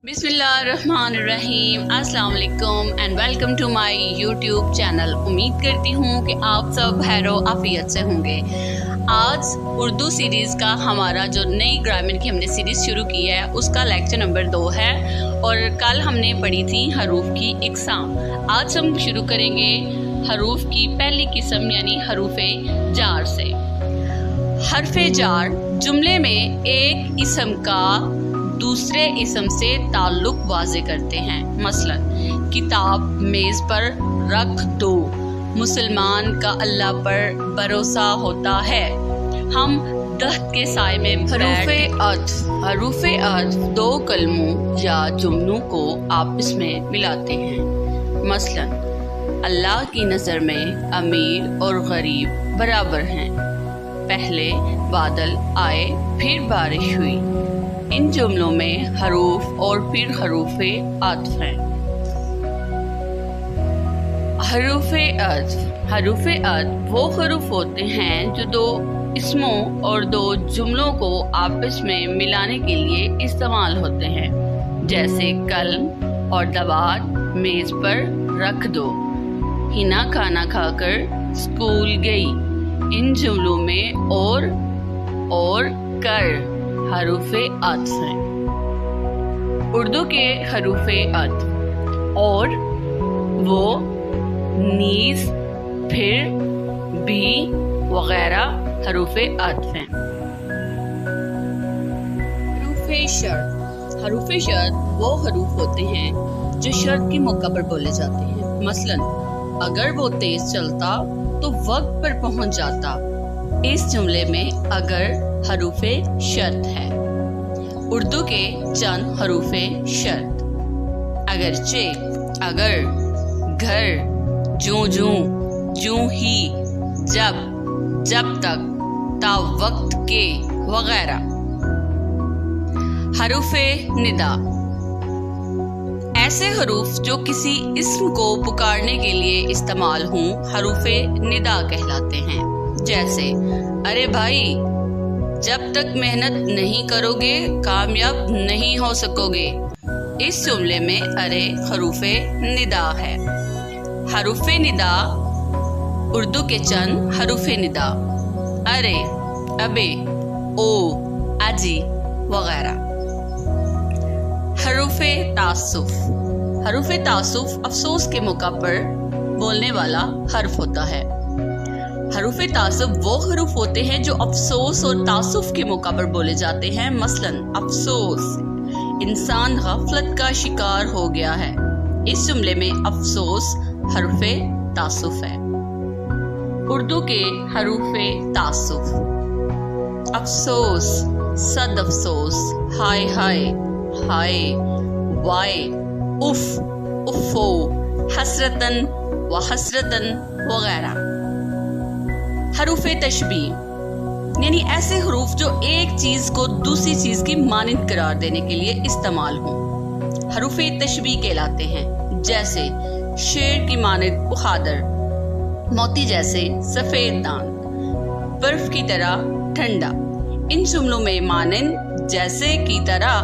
बिस्मिल्लाहिर्रहमानिर्रहीम। अस्सलाम वालेकुम and welcome to my YouTube channel. उम्मीद करती हूँ कि आप सब खैरो आफियत से होंगे। आज उर्दू सीरीज़ का हमारा जो नई ग्रामर की हमने सीरीज़ शुरू की है उसका लेक्चर नंबर 2 है और कल हमने पढ़ी थी हरूफ की इकसाम। आज हम शुरू करेंगे हरूफ की पहली किस्म यानी हरूफे जार से। हरफे जार जुमले में एक इसम का दूसरे इसम से ताल्लुक वाज़े करते हैं। मसलन किताब मेज़ पर रख दो, मुसलमान का अल्लाह पर भरोसा होता है, हम दहत के साए में हरूफे अत्फ दो कलमों या जुमलों को आपस में मिलाते हैं। मसलन अल्लाह की नज़र में अमीर और गरीब बराबर हैं। पहले बादल आए फिर बारिश हुई। इन जुमलों में हरूफ और फिर हरूफे अत्फ हैं। हरूफे अत्फ वो हरूफ होते हैं जो दो इसमों और दो जुमलों को आपस में मिलाने के लिए इस्तेमाल होते हैं, जैसे कलम और दवात मेज पर रख दो, हिना खाना खाकर स्कूल गई। इन जुमलों में और कर हरूफे अत्फ हैं। उर्दू के हरूफे अत्फ और, वो, नीज, फिर, भी वगैरह हरूफे अत्फ हैं। हरूफे शर्त वो हरूफ होते हैं जो शर्त के मौका पर बोले जाते हैं। मसलन अगर वो तेज चलता तो वक्त पर पहुंच जाता। इस जुमले में अगर हरूफे शर्त है। उर्दू के चंद हरूफे शर्त: अगरचे, अगर, घर, जूं ही, जब तक, ता वक्त के वगैरह। हरूफे निदा ऐसे हरूफ जो किसी इस्म को पुकारने के लिए इस्तेमाल हों हरूफे निदा कहलाते हैं। जैसे अरे भाई, जब तक मेहनत नहीं करोगे कामयाब नहीं हो सकोगे। इस जुमले में अरे हरूफे निदा है। हरूफे निदा उर्दू के चंद हरूफे निदा: अरे, अबे, ओ, आजी वगैरह। हरूफे तासुफ अफसोस के मौका पर बोलने वाला हर्फ होता है। हरूफे तासुफ वो हरूफ होते हैं जो अफसोस और तासुफ के मौका पर बोले जाते हैं। मसलन अफसोस, इंसान गफलत का शिकार हो गया है। इस जुमले में अफसोस हरफे तासुफ है। उर्दू के हरूफे तासुफ: अफसोस, सद अफसोस, हाय, वाय, उफ, उफ़ो, हसरतन व हसरतन वगैरह। हरूफे तशबीह यानी ऐसे हरूफ जो एक चीज को दूसरी चीज की मानिंद करार देने के लिए इस्तेमाल हों हरूफे तशबीह कहलाते हैं। जैसे शेर की मानिंद बुखादर, मोती जैसे सफेद दांत, बर्फ की तरह ठंडा। इन जुमलों में मानिंद जैसे की तरह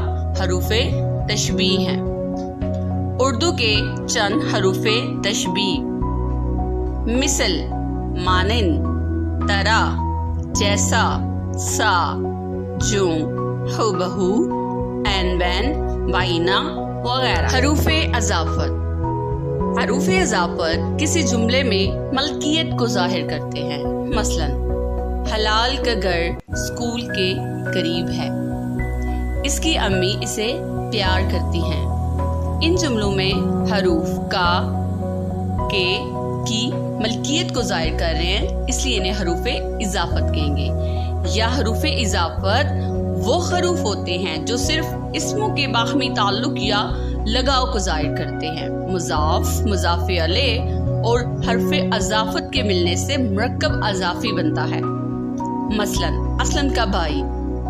हरूफे तशबीह हैं। उर्दू के चंद हरूफे तशबीह: मिसल, मानिंद, तरह, जैसा, सा, जो, हुबहू, ऐन बैन, वाइना वगैरह। हरूफे इजाफत किसी जुमले में मलकियत को जाहिर करते हैं। मसलन हलाल का घर स्कूल के करीब है, इसकी अम्मी इसे प्यार करती हैं। इन जुमलों में हरूफ का, के, की मलकियत को जाहिर कर रहे हैं, इसलिए इन्हें हरूफे इजाफत कहेंगे। या हरूफे इजाफत वो हरूफ होते हैं जो सिर्फ इस्मों के बाहमी ताल्लुक या लगाव को जाहिर करते हैं। मुजाफ, मुजाफे अलैह और हरफे अजाफत के मिलने से मुरक्कब अजाफी बनता है। मसलन असलन का भाई,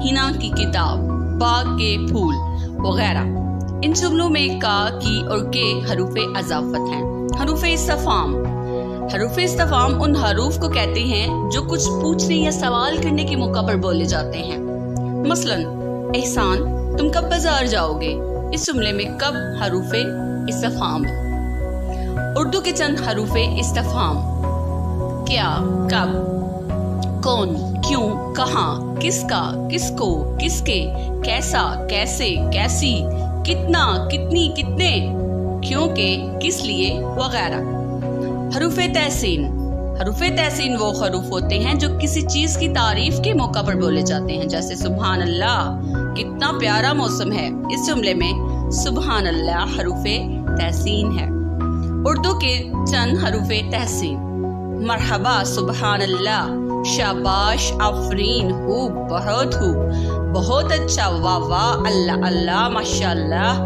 हिना की किताब, बाग के फूल वगैरह। इन जुमलों में का, की और के हरूफे अजाफत हैं। हरूफे इस्तफाम उन हरूफ को कहते हैं जो कुछ पूछने या सवाल करने के मौका पर बोले जाते हैं। मसलन एहसान, तुम कब बाजार जाओगे? इस जुमले में कब हरूफ इस्तिफहाम है? उर्दू के चंद हरूफ इस्तिफहाम: क्या, कब, कौन, क्यों, कहाँ, किसका, किसको, किसके, कैसा, कैसे, कैसी, कितना, कितनी, कितने, क्योंकि, किस लिए वगैरह। हरूफ तहसीन: हरूफ तहसीन वो हरूफ होते हैं जो किसी चीज की तारीफ के मौका पर बोले जाते हैं, जैसे सुबहान अल्लाह, कितना प्यारा मौसम है। इस जुमले में सुबहान अल्लाह हरूफ तहसीन है। उर्दू के चंद हरूफ तहसीन: मरहबा, सुबहान अल्लाह, शाबाश, आफरीन, खूब, बहुत अच्छा, वाह वाह, अल्लाह अल्लाह, माशाअल्लाह,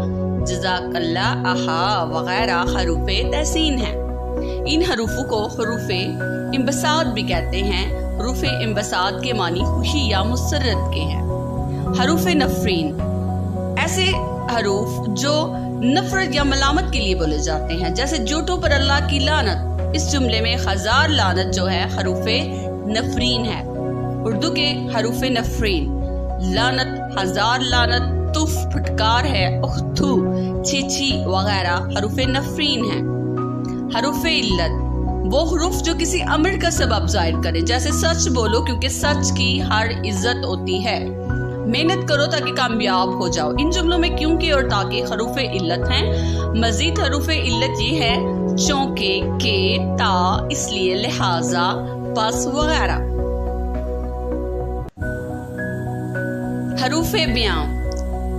जज़ाकल्लाह, आहा वगैरह हरूफ तहसीन हैं। इन हरूफों को हरूफ इंबसात भी कहते हैं। हरूफ इंबसात के मानी खुशी या मुसर्रत के हैं। हरूफ नफरीन: ऐसे हरूफ जो नफरत या मलामत के लिए बोले जाते हैं, जैसे झूठों पर अल्लाह की लानत। इस जुमले में हजार लानत जो है हरूफ नफरीन है। उर्दू के हरूफ नफरीन: लानत, हजार लानत, तुफ फटकार है, उख्तू, छी वगैरह हरूफ नफरीन है। हरूफ इल्लत: वो हरूफ जो किसी अमर का सबब जाहिर करे, जैसे सच बोलो क्योंकि सच की हर इज्जत होती है, मेहनत करो ताकि कामयाब हो जाओ। इन जुमलों में क्योंकि और ताकि हरूफ इल्लत हैं। मजीद हरूफ इल्लत ये है चौंके, के, ता, इसलिए, लिहाजा, बस वगैरह। हरूफ बयां: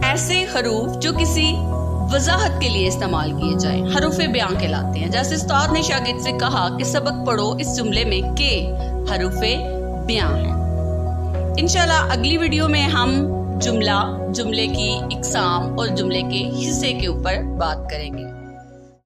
ऐसे हरूफ जो किसी वजाहत के लिए इस्तेमाल किए जाएं, हरूफ बयां कहलाते हैं। जैसे उस्ताद ने शागिर्द से कहा कि सबक पढ़ो, इस जुमले में के हरूफ बयां हैं। इंशाल्लाह अगली वीडियो में हम जुमले की इकसाम और जुमले के हिस्से के ऊपर बात करेंगे।